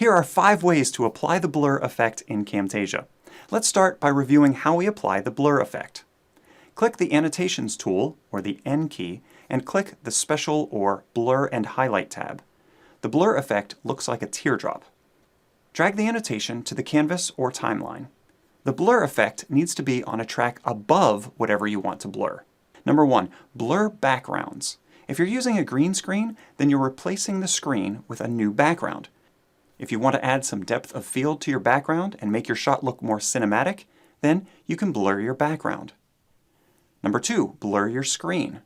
Here are 5 ways to apply the blur effect in Camtasia. Let's start by reviewing how we apply the blur effect. Click the Annotations tool, or the N key, and click the Special or Blur and Highlight tab. The blur effect looks like a teardrop. Drag the annotation to the canvas or timeline. The blur effect needs to be on a track above whatever you want to blur. Number 1, blur backgrounds. If you're using a green screen, then you're replacing the screen with a new background. If you want to add some depth of field to your background and make your shot look more cinematic, then you can blur your background. Number 2, blur your screen.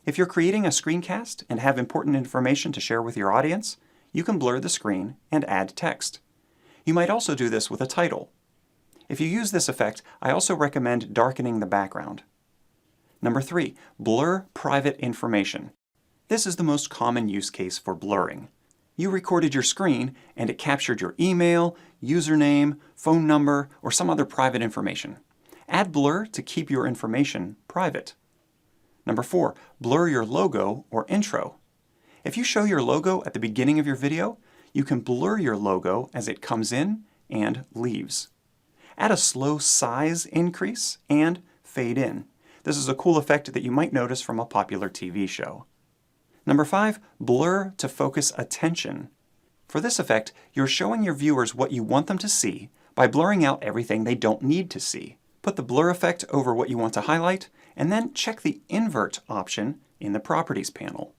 If you're creating a screencast and have important information to share with your audience, you can blur the screen and add text. You might also do this with a title. If you use this effect, I also recommend darkening the background. Number 3, blur private information. This is the most common use case for blurring. You recorded your screen and it captured your email, username, phone number, or some other private information. Add blur to keep your information private. Number 4, blur your logo or intro. If you show your logo at the beginning of your video, you can blur your logo as it comes in and leaves. Add a slow size increase and fade in. This is a cool effect that you might notice from a popular TV show. Number 5, blur to focus attention. For this effect, you're showing your viewers what you want them to see by blurring out everything they don't need to see. Put the blur effect over what you want to highlight, and then check the invert option in the Properties panel.